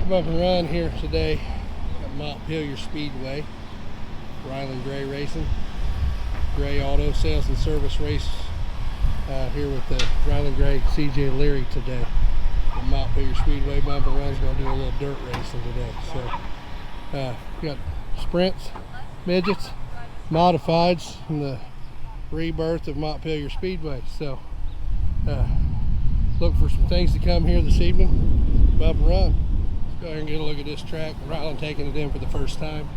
Bump and run here today at Montpelier Speedway. Rylan Gray Racing. Gray Auto Sales and Service race here with the Rylan Gray CJ Leary today. At Montpelier Speedway. Bump and run's going to do a little dirt racing today. So we got sprints, midgets, modifieds, and the rebirth of Montpelier Speedway. So look for some things to come here this evening. Bump and run. Let's go ahead and get a look at this track. Rylan taking it in for the first time.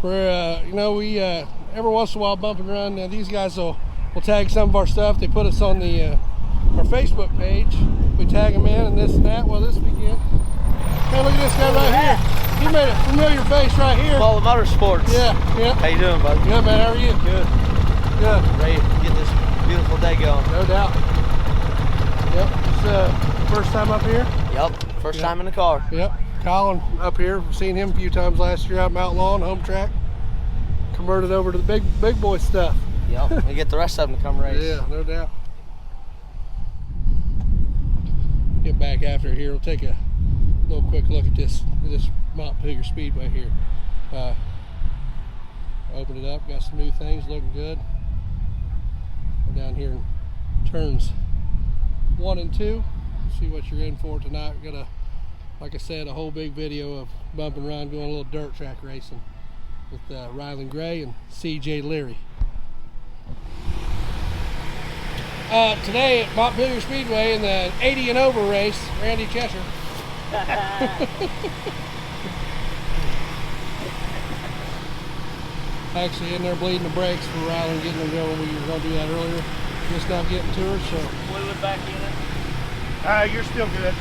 You know, we every once in a while bump and run. These guys will tag some of our stuff. They put us on the our Facebook page. We tag them in and this and that. Well, this weekend, hey, look at this guy right here. He made a familiar face right here. Follow Motorsports. Yeah. How you doing, buddy? Good, man. How are you? Good. Good. Ready to get this beautiful day going. No doubt. Yep. It's first time up here. Yep. First time in the car. Yep. Colin up here. We've seen him a few times last year out in Outlaw on home track. Converted over to the big boy stuff. Yep. We get the rest of them to come race. Yeah, no doubt. Get back after here. We'll take a little quick look at this Montpelier Speedway here. Open it up. Got some new things looking good. We're down here in turns 1 and 2. See what you're in for tonight. We've got like I said, a whole big video of bump and run, going a little dirt track racing with Rylan Gray and CJ Leary. Today at Montpelier Speedway in the 80 and over race, Randy Cheshire. Actually in there bleeding the brakes for Rylan, getting them going. We were going to do that earlier. Just now getting to her, so. Fluid back in it? You're still good.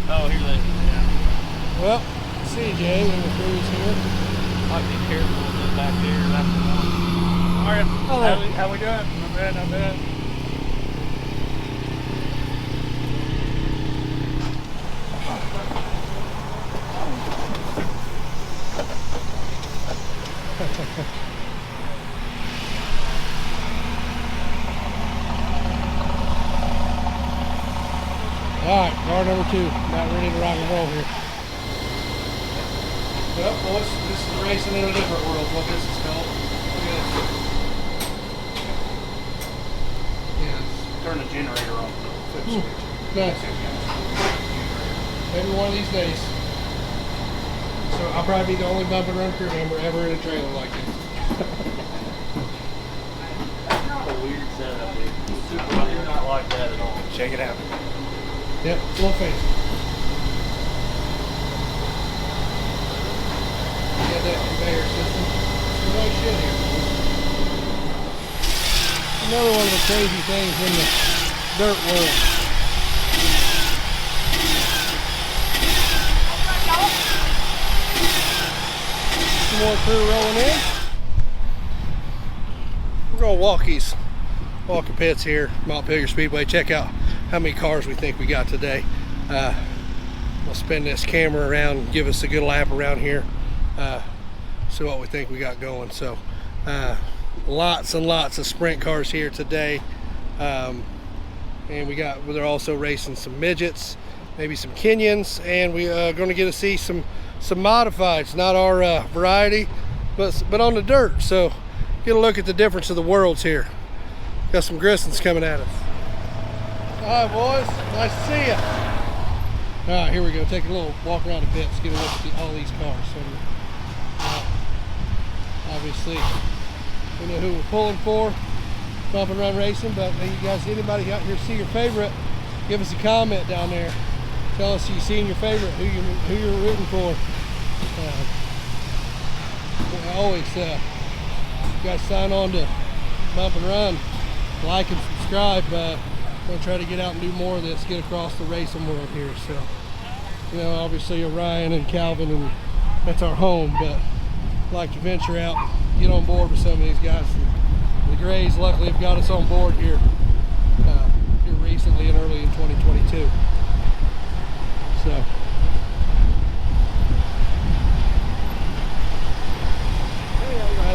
Oh, here they are. Well, CJ and the crew's here. Might be careful with it back there. That's the one. All right. Hello. How we doing? Not bad, not bad. All right, car number 2, about ready to rock and roll here. Well, boys, this is racing in a different world, what this is called. Turn the generator on. Nice. Maybe one of these days. So I'll probably be the only bump and run crew member ever in a trailer like this. That's not a weird setup, dude. It's super weird. Not like that at all. Check it out. Yep, a little fancy. Got that conveyor system. Some nice shit here. Another one of the crazy things in the dirt world. Some more crew rolling in. We're gonna walk the pits here, Montpelier Speedway. Check out how many cars we think we got today. We'll spin this camera around and give us a good lap around here. See what we think we got going. So lots and lots of sprint cars here today. And they're also racing some midgets, maybe some Kenyans, and we're going to get to see some modifieds, not our variety, but on the dirt. So get a look at the difference of the worlds here. Got some Grissons coming at us. All right, boys, nice to see you. All right, here we go. Take a little walk around the pits, get a look at all these cars. So, obviously, we know who we're pulling for, bump and run racing. But hey, you guys, anybody out here see your favorite? Give us a comment down there. Tell us you seen your favorite, who you're rooting for. Always, you guys sign on to bump and run, like and subscribe. We're gonna try to get out and do more of this, get across the racing world here. So, you know, obviously Orion and Calvin, and that's our home, but I'd like to venture out, get on board with some of these guys. And the Grays luckily have got us on board here recently and early in 2022. So right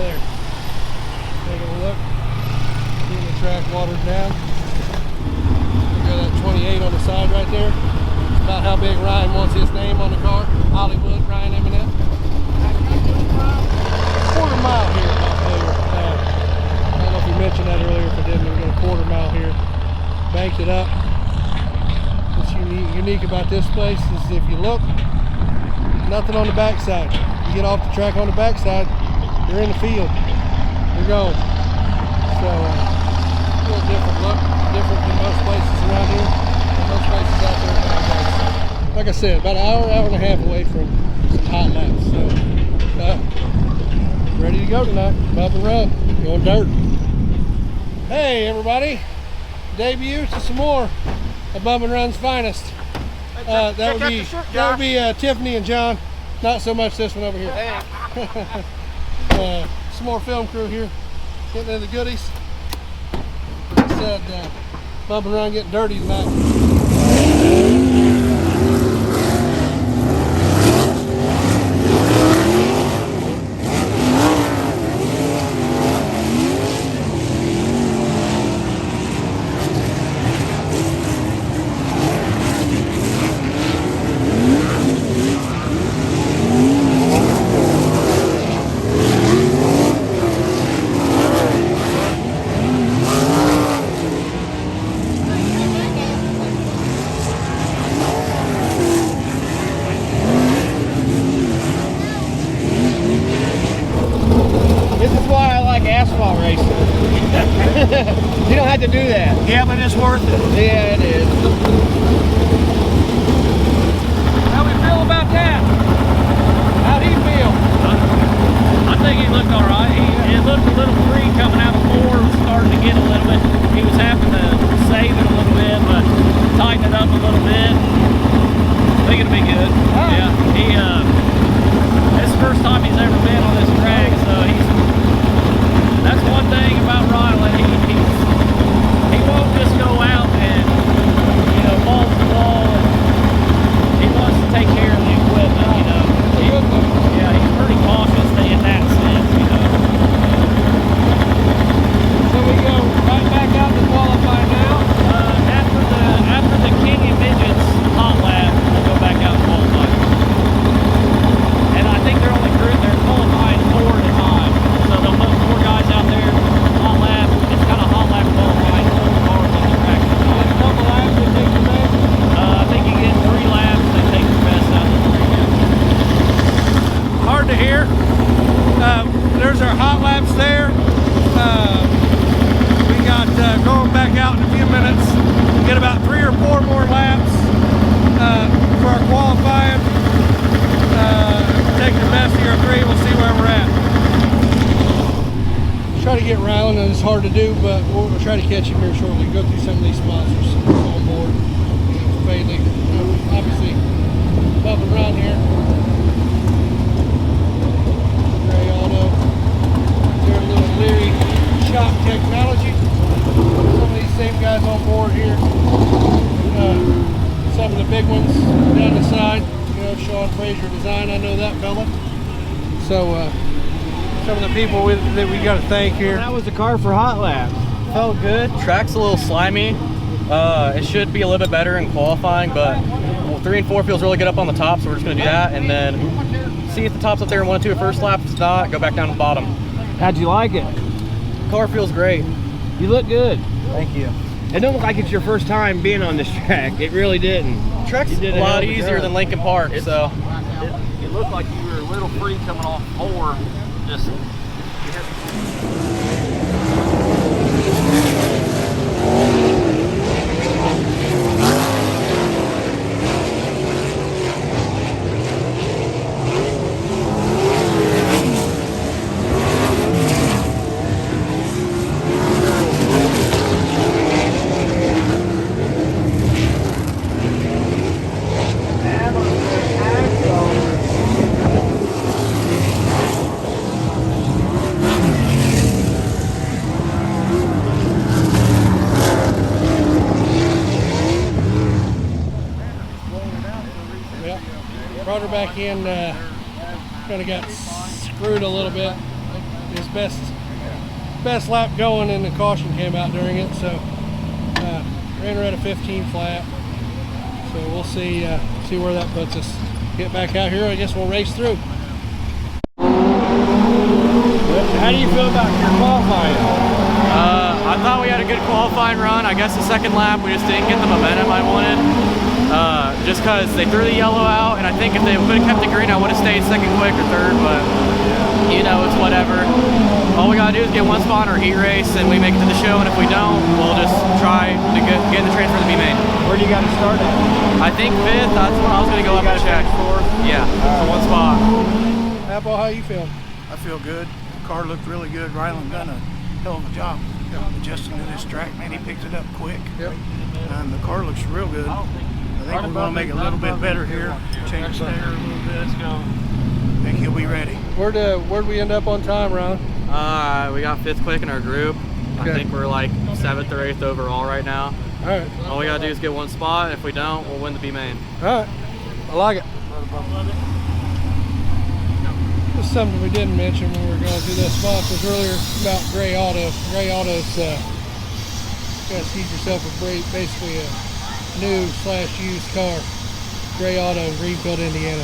there, take a look, getting the track watered down. We got that 20 78 on the side right there. It's about how big Ryan wants his name on the car. Hollywood, Ryan Eminent. Quarter mile here at Montpelier. I don't know if you mentioned that earlier. If I didn't, we're going a quarter mile here. Banked it up. What's unique about this place is if you look, nothing on the backside. You get off the track on the backside, you're in the field. You're going. So a little different look, different than most places around here, and most places out there nowadays. Like I said, about an hour and a half away from some hot laps. So ready to go tonight. Bump and run, going dirt. Hey everybody, debut to some more of Bump and Run's finest. That would be Tiffany and John. Not so much this one over here. Some more film crew here, getting into the goodies. Like I said, Bump and Run getting dirty tonight. Asphalt racing. You don't have to do that. Yeah, but it's worth it. Yeah, it is. How we feel about that? How'd he feel? I think he looked all right. It looked a little free coming out of 4. It was starting to get a little bit. He was having to save it a little bit, but tighten it up a little bit. I think it'll be good. Yeah. This is the first time he's ever been on this track, so that's one thing about Rylan. He won't just go out and, balls the wall. He wants to take care of the equipment, Yeah, he's pretty cautious in that sense, So we go right back out to qualify now. After the Kenyan midgets hot lap, we'll go back out and qualify. And I think they're qualifying 4 at a time. So they'll put 4 guys out there, hot lap. It's kind of hot lap qualifying, 4 cars on the track. A couple laps, they take the best. I think you get 3 laps, they take the best out of the 3 laps. Hard to hear. There's our hot laps there. We got going back out in a few minutes. Get about 3 or 4 more laps for our qualifying. Take the best of your 3. We'll see where we're at. Try to get Rylan, and it's hard to do, but we'll try to catch him here shortly. Go through some of these sponsors on board. Bailey, obviously, Bump and Run here. Gray Auto. They're a little Leary shop technology. Some of these same guys on board here. Some of the big ones down the side. Sean Fraser Design, I know that fella. So some of the people that we got to thank here. That was the car for hot laps. Felt good. Track's a little slimy. It should be a little bit better in qualifying, but 3 and 4 feels really good up on the top, so we're just going to do that, and then see if the top's up there in 1 and 2 at first lap. If it's not, go back down to the bottom. How'd you like it? Car feels great. You look good. Thank you. It don't look like it's your first time being on this track. It really didn't. Track's a lot easier than Lincoln Park, so. It looked like you were a little free coming off 4. Just. Brought her back in, kind of got screwed a little bit. His best lap going, and the caution came out during it. So Ran her at a 15 flat. So we'll see where that puts us. Get back out here. I guess we'll race through. How do you feel about your qualifying? I thought we had a good qualifying run. I guess the second lap we just didn't get the momentum I wanted. Just because they threw the yellow out, and I think if they would have kept the green, I would have stayed second quick or third, but you know, it's whatever. All we gotta do is get one spot in our heat race and we make it to the show, and if we don't, we'll just try to get in the transfer to be made. Where do you got to start at? I think 5th, that's where I was gonna go up and check. Yeah, for one spot. Apple, how you feel? I feel good. The car looked really good. Rylan done a hell of a job adjusting to this track. Man, he picked it up quick. Yep. And the car looks real good. I think we're going to make it a little bit better here. Change the stair a little bit. Let's go. I think he'll be ready. Where'd we end up on time, Rylan? We got 5th quick in our group. Okay. I think we're like 7th or 8th overall right now. All right. All we gotta do is get one spot. If we don't, we'll win the B main. All right. I like it. This is something we didn't mention when we were going through that spot was earlier about Gray Auto. Gray Auto's you guys see yourself basically a new/used car. Gray Auto, Greenfield, Indiana.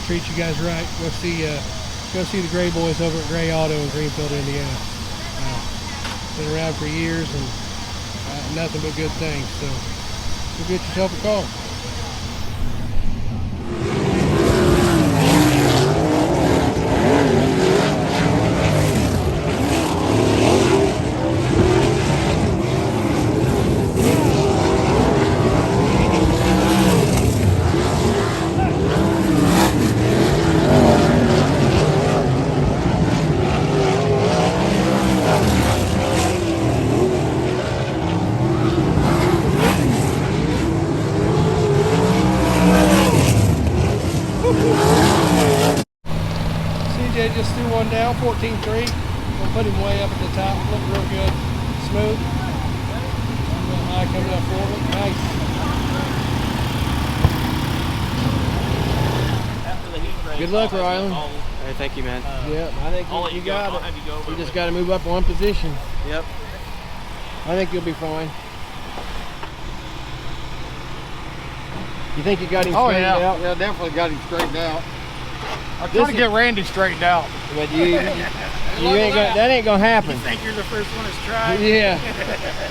Treat you guys right. Go see the Gray boys over at Gray Auto in Greenfield, Indiana. Been around for years and nothing but good things. So go get yourself a car. CJ just threw one down, 14.3. We'll put him way up at the top. Looked real good. Smooth. Real high coming up forward. Nice. Good luck, Rylan. Hey, thank you, man. Yeah, I think you got it. You just got to move up one position. Yep. I think you'll be fine. You think you got him straightened out? Yeah, definitely got him straightened out. I'm This trying to is- get Randy straightened out. But you ain't gonna, that ain't gonna happen. I think you're the first one that's tried. Yeah.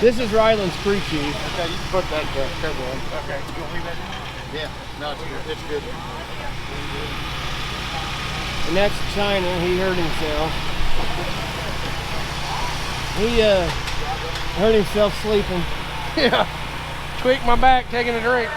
This is Rylan's crew chief. Okay, you can put that cover on. Okay, you want to leave that? Yeah, no, it's good. It's good. And that's China. He hurt himself. He hurt himself sleeping. Yeah. Tweaked my back taking a drink.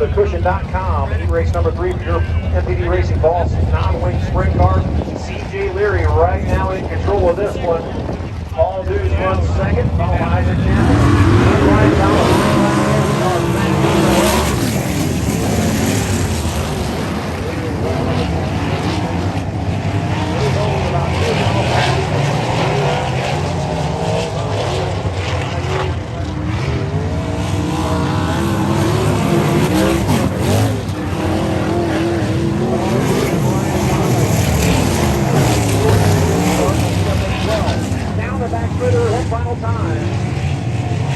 thecushion.com. Heat race number 3 for your MPD Racing Boss non-wing sprint car. CJ Leary right now in control of this one. Paul News runs second, followed by Isaac Campbell. Ryan down the back footer, one final time.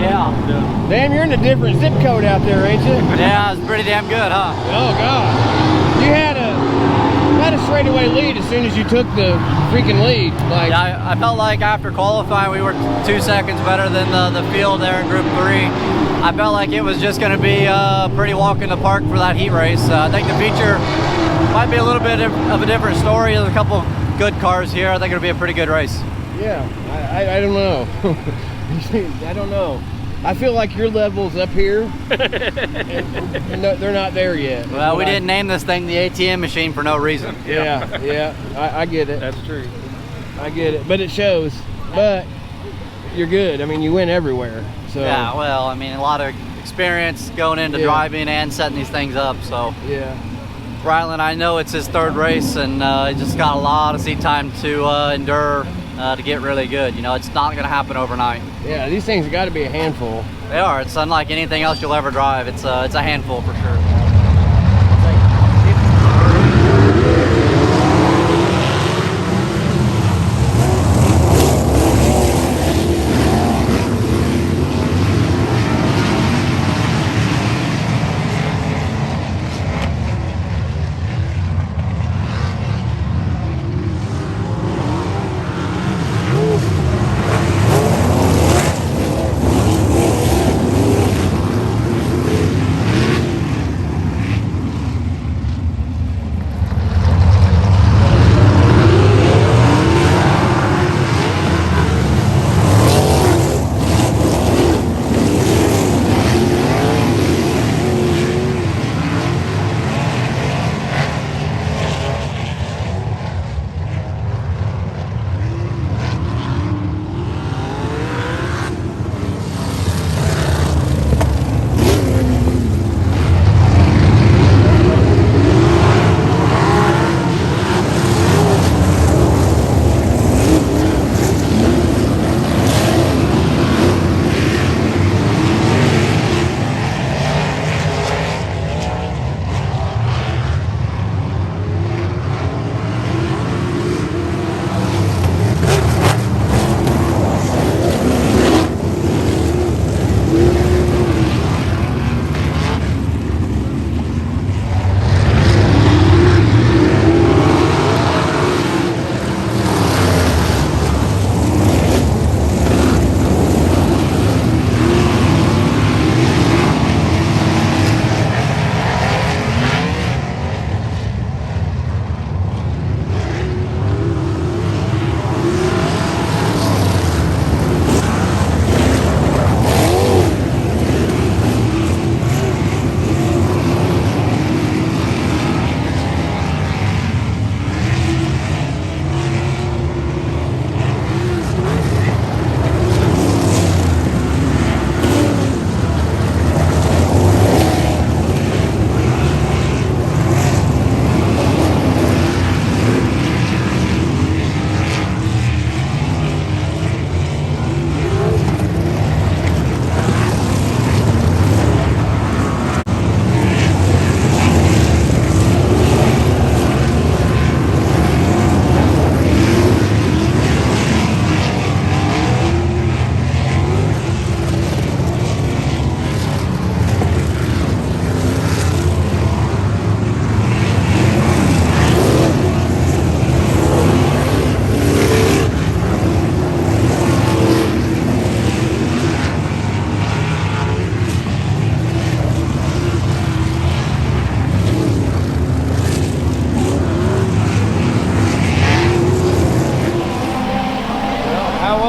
Yeah. Damn, you're in a different zip code out there, ain't you? Yeah, it's pretty damn good, huh? Oh God. You had a straightaway lead as soon as you took the freaking lead. Like, Yeah, I felt like after qualifying we were 2 seconds better than the field there in Group 3. I felt like it was just going to be a pretty walk in the park for that heat race. I think the feature might be a little bit of a different story. There's a couple good cars here. I think it'll be a pretty good race. yeah, I don't know. I don't know. I feel like your level's up here, and they're not there yet. Well, we didn't name this thing the ATM machine for no reason. Yeah, I get it. That's true. I get it, but it shows. But you're good. I mean, you win everywhere. So Yeah, well, I mean, a lot of experience going into Yeah. driving and setting these things up. So, yeah, Rylan, I know it's his 3rd race, and he just got a lot of seat time to endure to get really good. You know, it's not going to happen overnight. yeah. These things got to be a handful. They are. It's unlike anything else you'll ever drive. It's a handful for sure.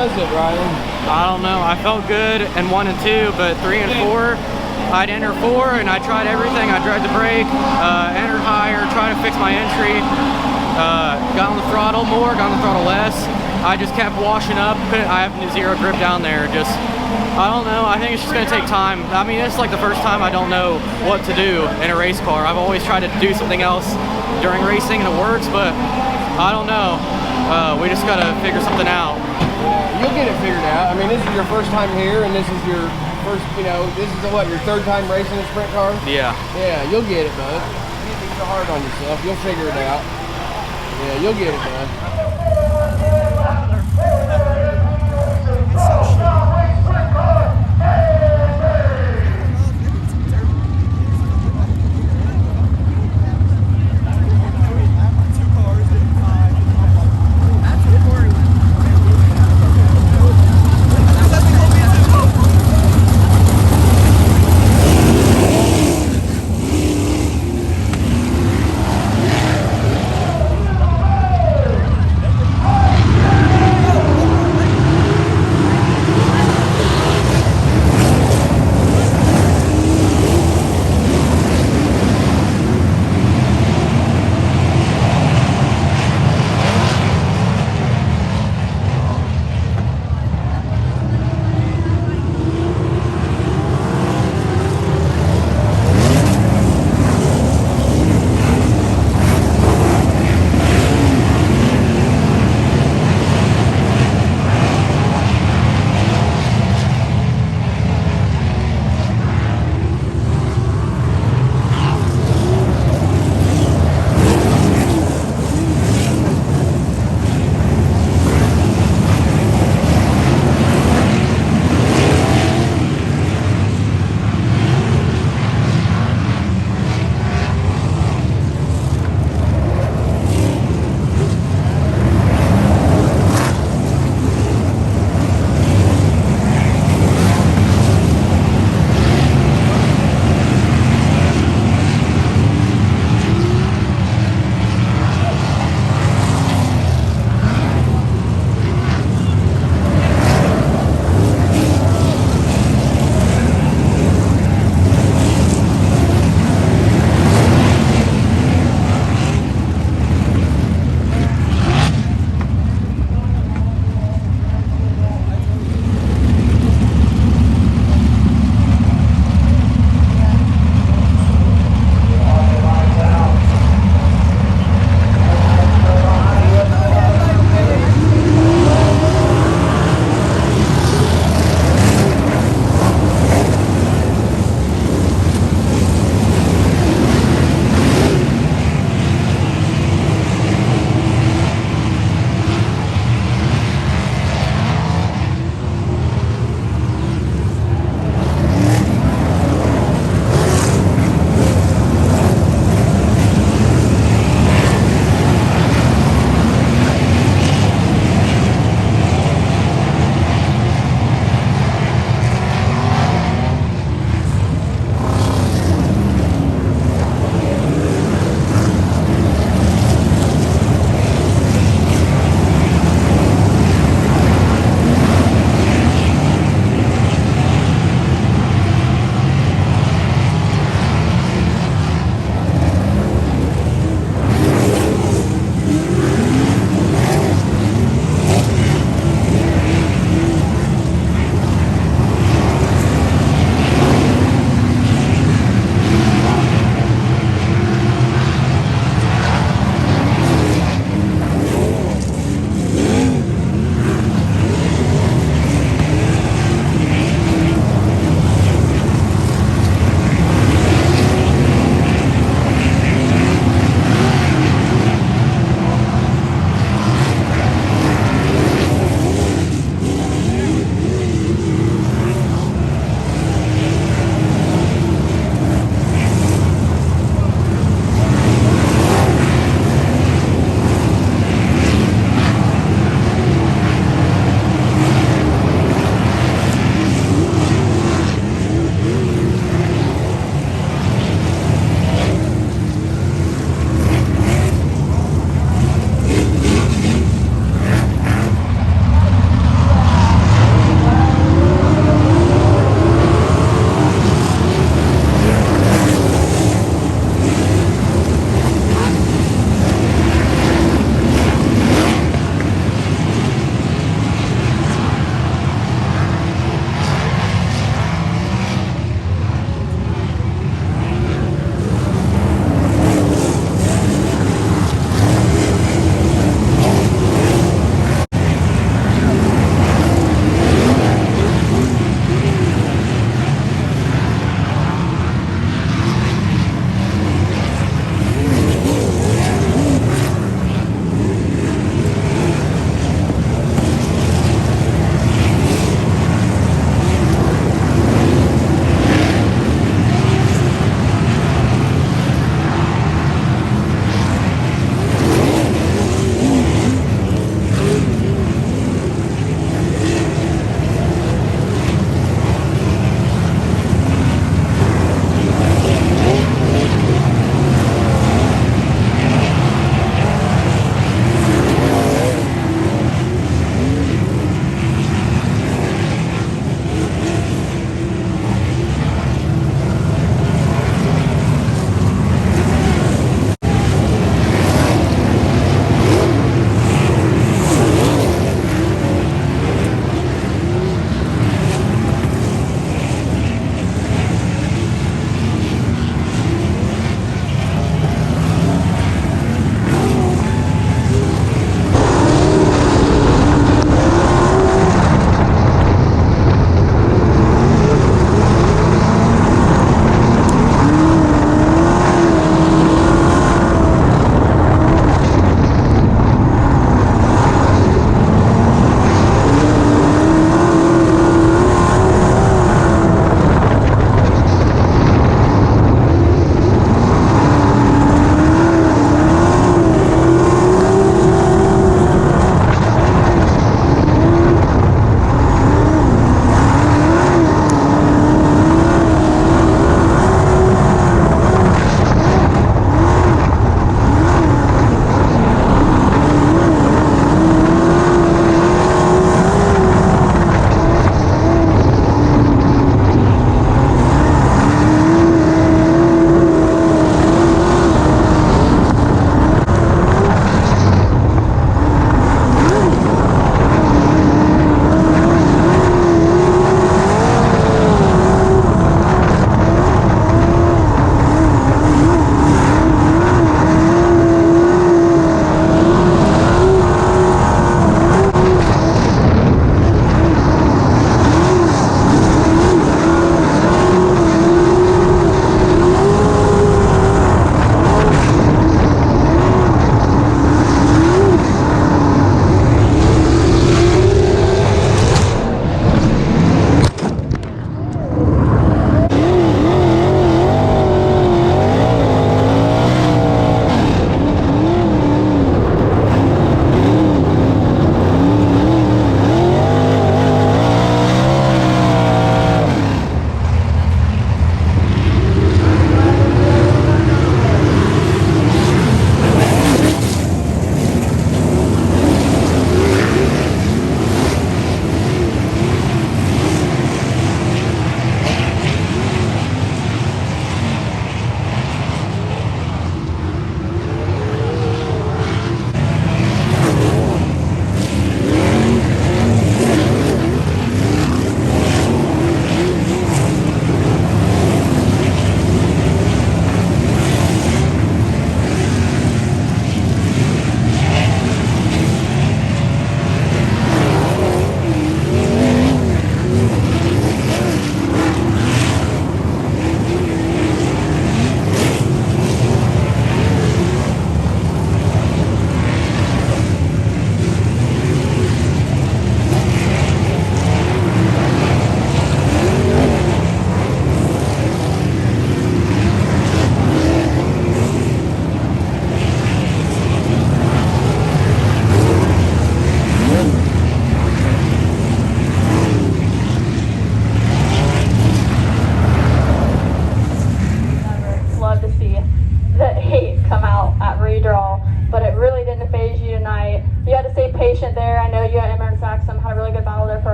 was it, Rylan? I don't know. I felt good in 1 and 2, but 3 and 4, I'd enter 4, and I tried everything. I tried the brake, entered higher, tried to fix my entry, got on the throttle more, got on the throttle less. I just kept washing up. I have zero grip down there. Just, I don't know. I think it's just going to take time. I mean, it's like the first time I don't know what to do in a race car. I've always tried to do something else during racing, and it works, but I don't know. We just got to figure something out. Yeah, you'll get it figured out. I mean, this is your first time here, and this is your first, you know, this is what, your third time racing a sprint car? Yeah. Yeah, you'll get it, bud. You need to be so hard on yourself. You'll figure it out. Yeah, you'll get it, bud.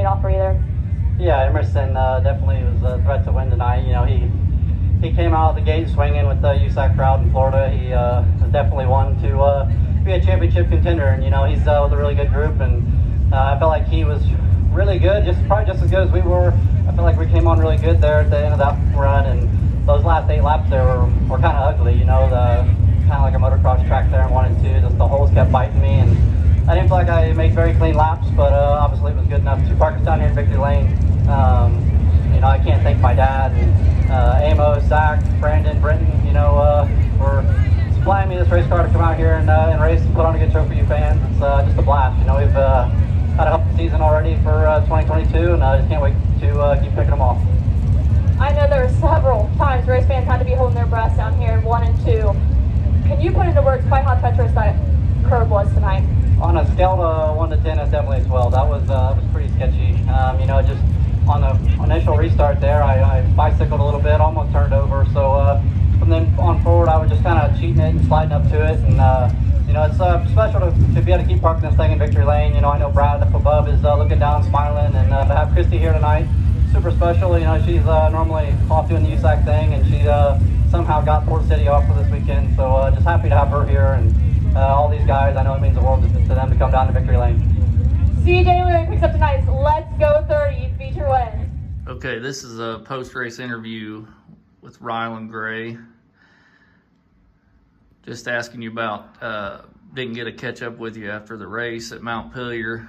paid off for you there. Yeah, Emerson definitely was a threat to win tonight. You know, he came out of the gate swinging with the USAC crowd in Florida. He was definitely one to be a championship contender, and you know, he's with a really good group, and I felt like he was really good, probably just as good as we were. I feel like we came on really good there at the end of that run, and those last 8 laps there were kind of ugly, you know, kind of like a motocross track there in 1 and 2. Just the holes kept biting me, and I didn't feel like I made very clean laps, but obviously it was good enough to park us down here in victory lane. You know, I can't thank my dad and Amo, Zach, Brandon, Brenton, you know, for supplying me this race car to come out here and race and put on a good show for you fans. It's just a blast. You know, we've had a helpful season already for 2022, and I just can't wait to keep picking them off. I know there were several times race fans had to be holding their breaths down here in 1 and 2. Can you put into words quite how treacherous that curve was tonight? On a scale of 1 to 10, it's definitely a 12. That was pretty sketchy. You know, just on the initial restart there, I bicycled a little bit, almost turned over. So from then on forward, I was just kind of cheating it and sliding up to it. And you know, it's special to be able to keep parking this thing in victory lane. You know, I know Brad up above is looking down, smiling, and to have Christy here tonight, super special. You know, she's normally off doing the USAC thing, and she somehow got Port City off for this weekend. So just happy to have her here, and all these guys. I know it means the world to them to come down to victory lane. CJ Leary picks up tonight's Let's Go 30 feature win. Okay, this is a post-race interview with Rylan Gray. Just asking you about, didn't get to catch up with you after the race at Montpelier.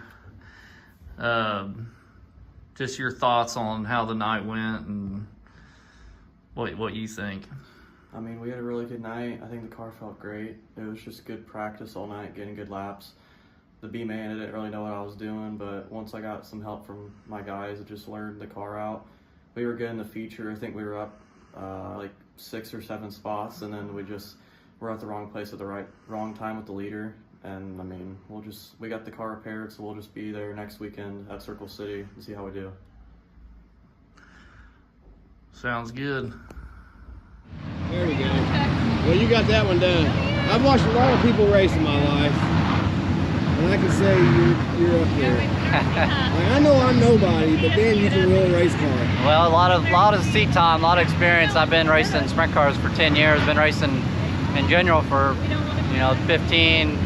Just your thoughts on how the night went and what you think. I mean, we had a really good night. I think the car felt great. It was just good practice all night, getting good laps. The B-man, I didn't really know what I was doing, but once I got some help from my guys, I just learned the car out. We were good in the feature. I think we were up like 6 or 7 spots, and then we're at the wrong place at the wrong time with the leader. And I mean, we got the car repaired, so we'll just be there next weekend at Circle City and see how we do. Sounds good. There we go. Well, you got that one done. I've watched a lot of people race in my life, and I can say you're up there. Like, I know I'm nobody, but then you can really race car. Well, a lot of seat time, a lot of experience. I've been racing sprint cars for 10 years. Been racing in general for 15,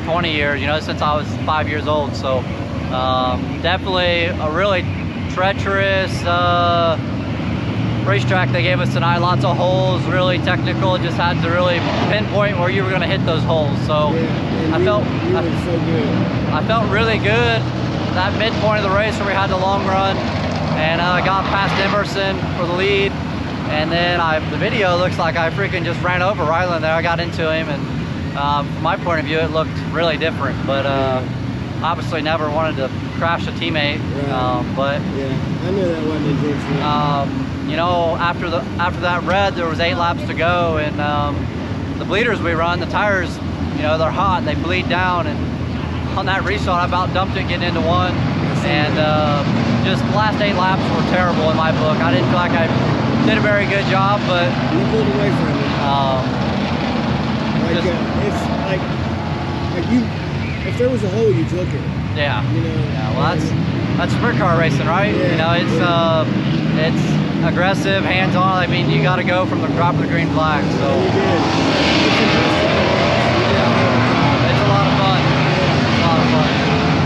20 years. You know, since I was 5 years old. So definitely a really treacherous racetrack they gave us tonight. Lots of holes, really technical. Just had to really pinpoint where you were going to hit those holes. So Yeah, I felt so good. I felt really good that midpoint of the race where we had the long run, and I got past Emerson for the lead, and then the video looks like I freaking just ran over Rylan there. I got into him, and from my point of view, it looked really different, but obviously never wanted to crash a teammate. Right. But yeah, I knew that wasn't intentional. you know, after that red, there was 8 laps to go, and the bleeders we run, the tires, you know, they're hot, they bleed down, and on that restart, I about dumped it getting into one, and just the last 8 laps were terrible in my book. I didn't feel like I did a very good job, but you pulled away from it. It's like you, if there was a hole, you took it. Yeah. You know. Yeah. Well, that's sprint car racing, right? Yeah, you know, it's aggressive, hands-on. I mean, you got to go from the drop of the green flag. So You did. it's a lot of fun. It's a lot of fun.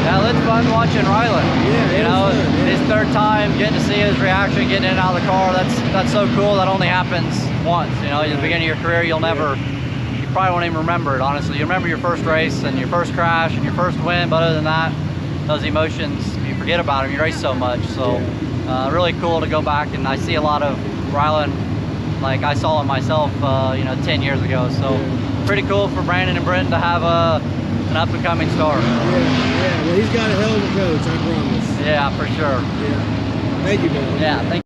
Yeah, it's fun watching Rylan. Yeah, you know, fun, yeah. his 3rd time, getting to see his reaction, getting in and out of the car. That's so cool. That only happens once. You know, at the beginning of your career, you probably won't even remember it. Honestly, you remember your first race and your first crash and your first win, but other than that, those emotions, you forget about them. You race so much. So really cool to go back, and I see a lot of Rylan like I saw him myself 10 years ago. So pretty cool for Brandon and Brenton to have an up and coming star. Yeah, well, he's got a hell of a coach, I promise. Yeah, for sure. Yeah. Thank you, man. Yeah, thank you.